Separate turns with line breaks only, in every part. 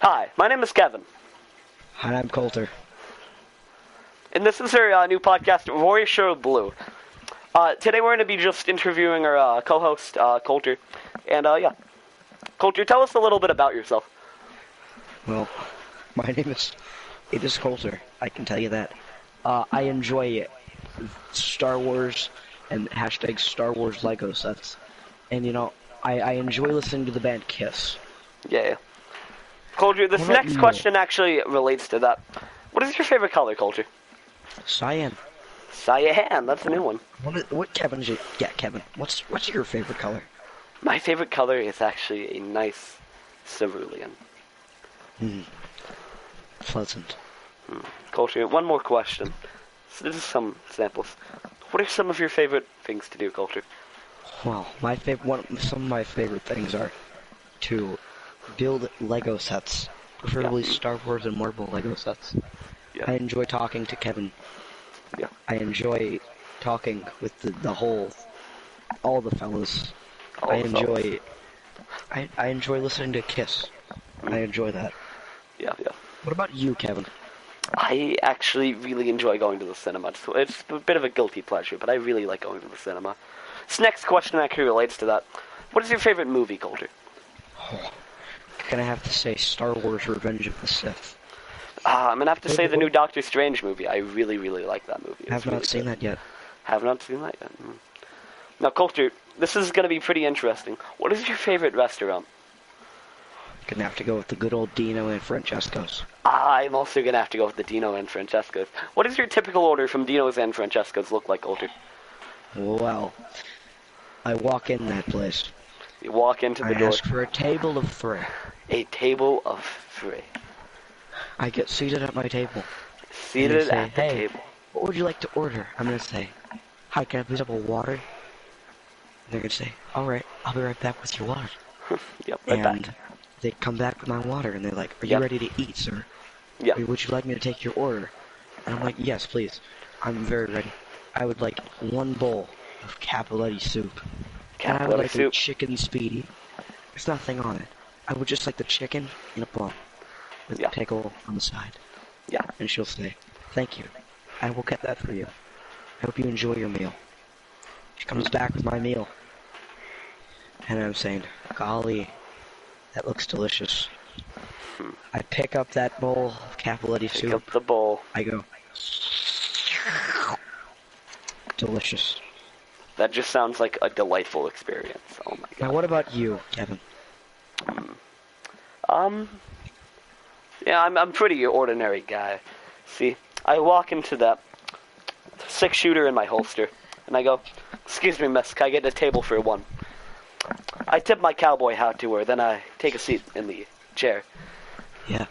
Hi, my name is Kevin,
Hi, I'm Coulter.
and this is our new podcast, Warrior Show Blue. Today we're going to be just interviewing our co-host, Coulter. And, yeah. Coulter, tell us a little bit about yourself.
Well, my name is Coulter. I can tell you that. I enjoy Star Wars and hashtag Star Wars Lego sets. And, I enjoy listening to the band Kiss.
Yeah. Coulter, this
What about
next
you?
question actually relates to that. What is your favorite color, Coulter?
Cyan.
Cyan, that's a new one.
What Kevin? Yeah, Kevin. What's your favorite color?
My favorite color is actually a nice cerulean.
Pleasant.
Coulter, one more question. So this is some samples. What are some of your favorite things to do, Coulter?
Well, some of my favorite things are to build Lego sets, preferably
Yeah.
Star Wars and Marvel Lego sets.
Yeah.
I enjoy talking to Kevin.
Yeah.
I enjoy talking with all the fellas.
All
I
the fellas.
enjoy, I enjoy listening to Kiss. I enjoy that.
Yeah, yeah.
What about you, Kevin?
I actually really enjoy going to the cinema. It's a bit of a guilty pleasure, but I really like going to the cinema. This next question actually relates to that. What is your favorite movie, Coulter?
Oh, gonna have to say Star Wars: Revenge of the Sith.
I'm gonna have to say the new Doctor Strange movie. I really, really like that movie.
I have not seen that yet.
Have not seen that yet. Now, Coulter, this is gonna be pretty interesting. What is your favorite restaurant?
Gonna have to go with the good old Dino and Francesco's.
I'm also gonna have to go with the Dino and Francesco's. What does your typical order from Dino's and Francesco's look like, Coulter?
Well, I walk in that place.
You walk into the
I
door.
ask for a table of 3.
A table of 3.
I get seated at my table.
Seated
say,
at the
"Hey,
table.
what would you like to order?" I'm gonna say, "Hi, can I please have a water?" And they're gonna say, "All right, I'll be right back with your water."
Yep, right
And
back.
they come back with my water, and they're like, "Are you
Yep.
ready to eat, sir?
Yep.
Or would you like me to take your order?" And I'm like, "Yes, please. I'm very ready. I would like 1 bowl of Cappelletti soup. And I would
Cappelletti
like a
soup.
chicken speedy. There's nothing on it. I would just like the chicken in a bun with
Yeah.
pickle on the side."
Yeah.
And she'll say, "Thank you. I will get that for you. I hope you enjoy your meal." She comes back with my meal. And I'm saying, "Golly, that looks delicious." I pick up that bowl of Cappelletti
Pick
soup.
up the bowl.
I go, delicious.
That just sounds like a delightful experience. Oh my
Now,
god.
what about you, Kevin?
Yeah, I'm pretty ordinary guy. See, I walk into that 6-shooter in my holster, and I go, "Excuse me, miss, can I get a table for 1?" I tip my cowboy hat to her, then I take a seat in the chair.
Yeah.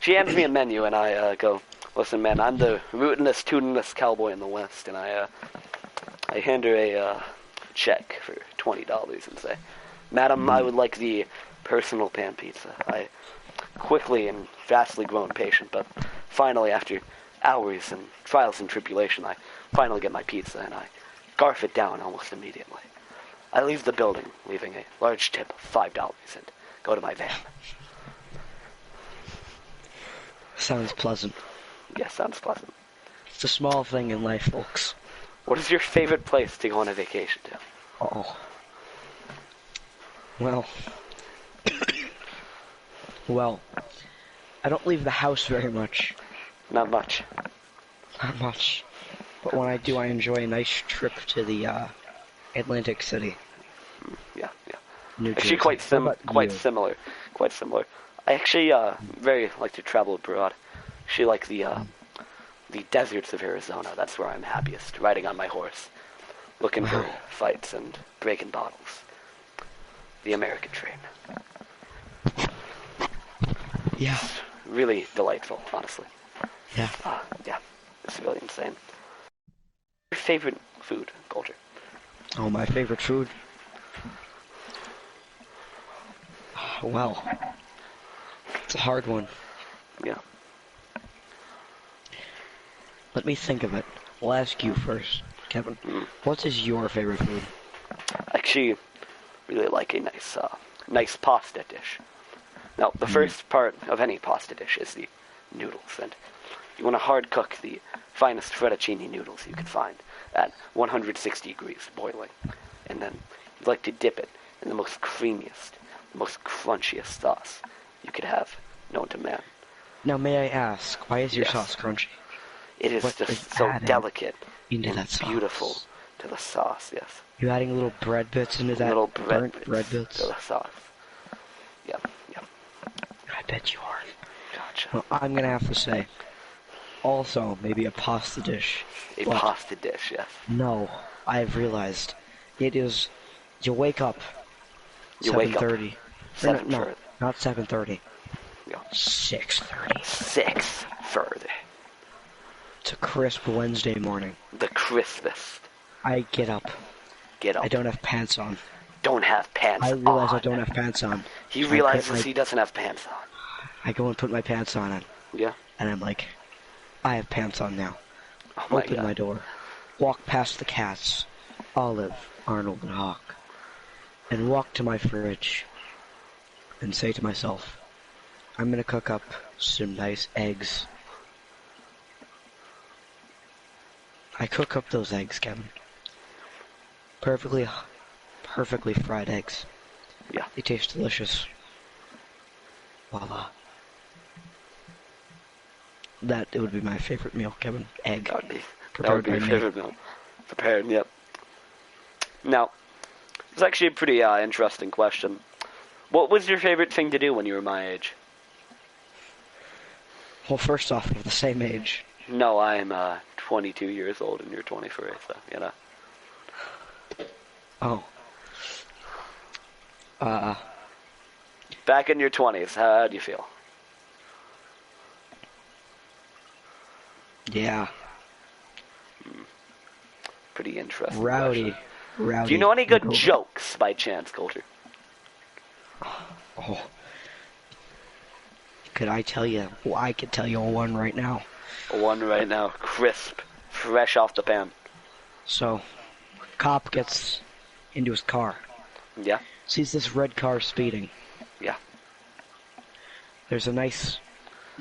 She hands me a menu, and I go, "Listen, man, I'm the rootinest, tootinest cowboy in the West," and I hand her a check for $20 and say, "Madam, I would like the personal pan pizza." I quickly and vastly grown patient, but finally, after hours and trials and tribulation, I finally get my pizza, and I garf it down almost immediately. I leave the building, leaving a large tip of $5, and go to my van.
Sounds pleasant.
Yes, sounds pleasant.
It's a small thing in life, folks.
What is your favorite place to go on a vacation to?
Oh. Well. Well, I don't leave the house very much.
Not much.
Not much. But when I do, I enjoy a nice trip to the Atlantic City,
Yeah, yeah.
New
Actually,
Jersey.
quite
What about
quite
you?
similar. Quite similar. I actually very like to travel abroad. Actually, like the deserts of Arizona. That's where I'm happiest, riding on my horse, looking for
Wow.
fights and breaking bottles. The American dream.
Yeah.
Really delightful, honestly.
Yeah.
Yeah, it's really insane. Your favorite food, Coulter?
Oh, my favorite food? Well, it's a hard one.
Yeah.
Let me think of it. I'll ask you first, Kevin. What is your favorite food?
I actually really like a nice pasta dish. Now, the first part of any pasta dish is the noodles, and you want to hard cook the finest fettuccine noodles you can find at 160 degrees boiling, and then you'd like to dip it in the most creamiest, the most crunchiest sauce you could have known to man.
Now, may I ask, why is your
Yes.
sauce crunchy?
It is
What
just
is
so
added
delicate
into
and
that sauce?
beautiful to the sauce, yes.
You adding little bread bits into that?
Little
burnt bread
to
bits?
the sauce. Yep.
I bet you are.
Gotcha.
Well, I'm gonna have to say, also, maybe a pasta dish.
A
But
pasta dish, yes.
no, I've realized it is. You wake up.
You wake up
7:30.
7:30.
No, not 7:30.
Yeah.
6:30.
6:30.
It's a crisp Wednesday morning.
The crispest.
I get up.
Get up.
I don't have pants on.
Don't have pants
I realize
on.
I don't have pants on.
He
I
realizes
put
he doesn't have pants on.
I go and put my pants on,
Yeah.
and I'm like, I have pants on now.
Oh my
Open
god.
my door. Walk past the cats, Olive, Arnold, and Hawk, and walk to my fridge and say to myself, I'm gonna cook up some nice eggs. I cook up those eggs, Kevin. Perfectly fried eggs.
Yeah.
They taste delicious. Voila. That it would be my favorite meal, Kevin. Egg.
That would be
Prepared
your
by me.
favorite meal. Prepared, yep. Now, it's actually a pretty interesting question. What was your favorite thing to do when you were my age?
Well, first off, we're the same age.
No, I am 22 years old and you're 23, so, you know.
Oh.
Back in your 20s, how do you feel?
Yeah.
Pretty interesting
Rowdy.
question.
Rowdy.
Do you know any good
Go-
jokes by chance, Coulter?
Oh. Could I tell you? Well, I could tell you one right now.
One right now, crisp, fresh off the pan.
So, cop gets into his car.
Yeah?
Sees this red car speeding.
Yeah.
There's a nice,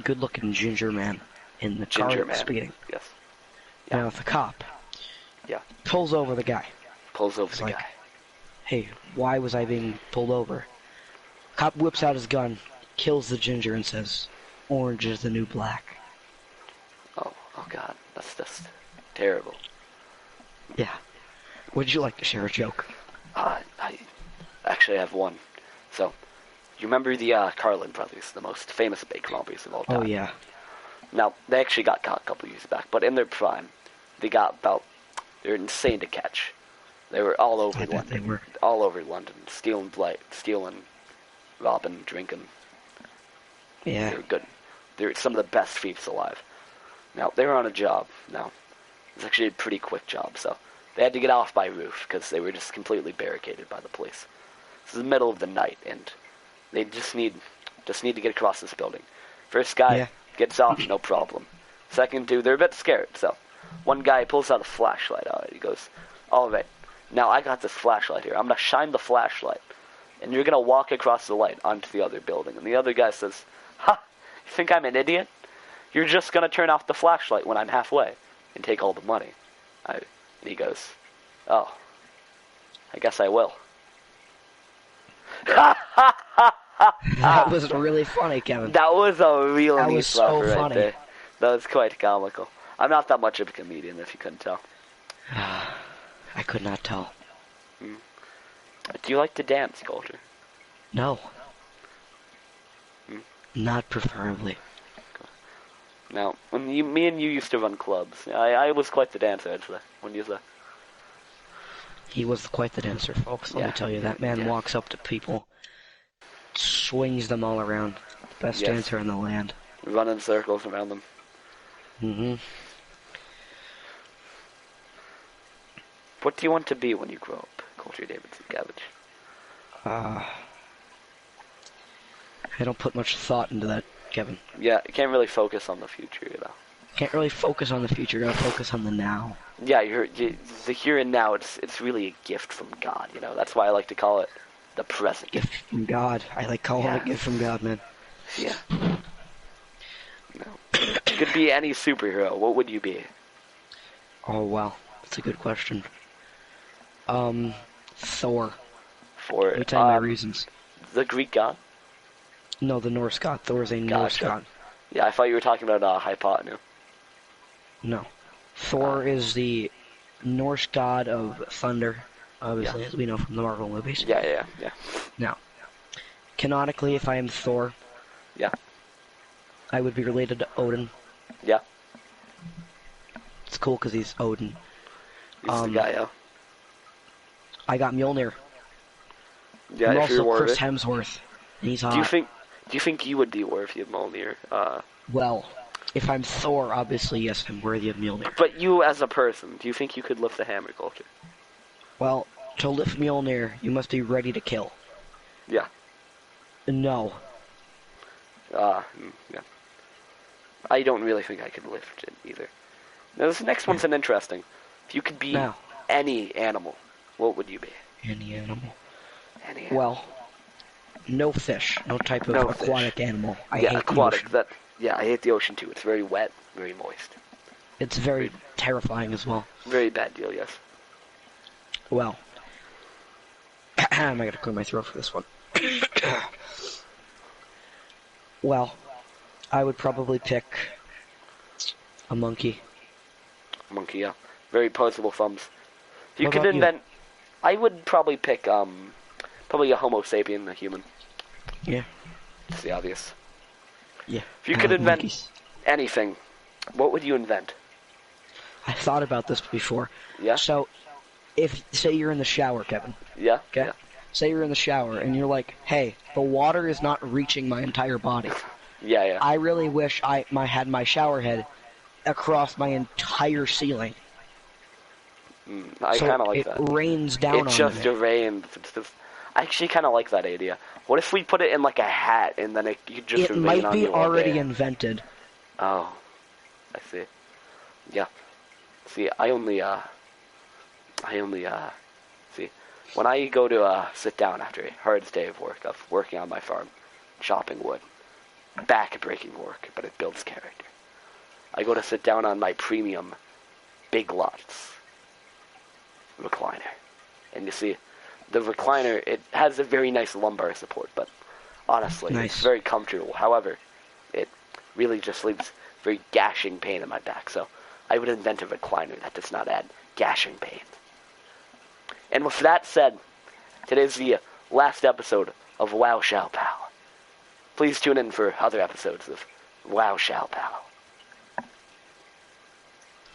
good-looking ginger man in the car
Ginger
that's
man.
speeding.
Yes.
Now, the cop
Yeah.
pulls over the guy.
Pulls over
It's
the
like,
guy.
Hey, why was I being pulled over? Cop whips out his gun, kills the ginger, and says, "Orange is the new black."
Oh god, that's just terrible.
Yeah. Would you like to share a joke?
I actually have one. So, you remember the Carlin brothers, the most famous bank robbers of all time?
Oh, yeah.
Now, they actually got caught a couple years back, but in their prime, they're insane to catch. They were all over
I bet
London.
they were.
All over London, stealing, robbing, drinking.
Yeah.
They were good. They were some of the best thieves alive. Now, they were on a job. Now, it was actually a pretty quick job, so they had to get off by roof because they were just completely barricaded by the police. This is the middle of the night, and they just need to get across this building. First guy gets off, no problem. Second two, they're a bit scared, so one guy pulls out a flashlight out. He goes, all right, now I got this flashlight here. I'm going to shine the flashlight, and you're going to walk across the light onto the other building. And the other guy says, ha, you think I'm an idiot? You're just going to turn off the flashlight when I'm halfway and take all the money. And he goes, oh, I guess I will.
That was really funny, Kevin.
That was a real
That
knee
was so
slapper right
funny.
there. That was quite comical. I'm not that much of a comedian, if you couldn't tell.
I could not tell.
Do you like to dance, Coulter?
No. Not preferably.
Now, when me and you used to run clubs, I was quite the dancer, I'd say. When you say.
He was quite the dancer, folks. Let me tell you, that man walks up to people, swings them all around. Best dancer in the land.
Running circles around them.
Mm-hmm.
What do you want to be when you grow up, Coulter Davidson Cabbage?
I don't put much thought into that, Kevin.
Yeah, you can't really focus on the future, you know.
Can't really focus on the future. You gotta focus on the now.
Yeah, the here and now, it's really a gift from God, you know. That's why I like to call it The present.
Gift from God. I like calling it
Yes.
gift from God, man.
Yeah. No. Could be any superhero. What would you be?
Oh, wow. That's a good question. Thor.
For
Let me tell you my reasons.
the Greek god?
No, the Norse god. Thor is a Norse
Gotcha.
god.
Yeah, I thought you were talking about hypotenuse.
No. Thor is the Norse god of thunder, obviously, as we know from the Marvel movies.
Yeah.
Now, canonically, if I am Thor,
Yeah.
I would be related to Odin.
Yeah.
It's cool because he's Odin.
He's the guy, yeah.
I got Mjolnir.
Yeah,
I'm
if you're
also Chris
worthy.
Hemsworth. And he's hot.
Do you think you would be worthy of Mjolnir?
Well, if I'm Thor, obviously, yes, I'm worthy of Mjolnir.
But you as a person, do you think you could lift the hammer culture?
Well, to lift Mjolnir, you must be ready to kill.
Yeah.
No.
Yeah. I don't really think I could lift it either. Now, this next one's an interesting. If you could be
Now.
any animal, what would you be?
Any animal.
Any animal.
Well, no fish. No type of
No
aquatic
fish.
animal. I
Yeah,
hate
aquatic.
the ocean.
I hate the ocean too. It's very wet, very moist.
It's very terrifying as well.
Very bad deal, yes.
Well, I gotta clear my throat for this one. Well, I would probably pick a monkey.
Monkey, yeah. Very posable thumbs. If you
What
could
about you?
invent... I would probably pick, probably a Homo sapien, a human.
Yeah.
It's the obvious.
Yeah.
If you
I
could
like
invent
monkeys.
anything, what would you invent?
I thought about this before.
Yeah?
So, say you're in the shower, Kevin.
Yeah?
Okay?
Yeah.
Say you're in the shower and you're like, hey, the water is not reaching my entire body.
Yeah.
I really wish I had my shower head across my entire ceiling.
I
so
kind of like
it
that.
rains down
It
on
just
me.
rains. I actually kind of like that idea. What if we put it in like a hat and then it could just
It
rain
might
on
be
you all
already
day?
invented.
Oh, I see. Yeah. See, I only see, when I go to sit down after a hard day of work, of working on my farm, chopping wood, back-breaking work, but it builds character. I go to sit down on my premium Big Lots recliner. And you see, the recliner, it has a very nice lumbar support, but honestly,
Nice.
it's very comfortable. However, it really just leaves very gashing pain in my back, so I would invent a recliner that does not add gashing pain. And with that said, today's the last episode of Wow Shall Pal. Please tune in for other episodes of Wow Shall Pal.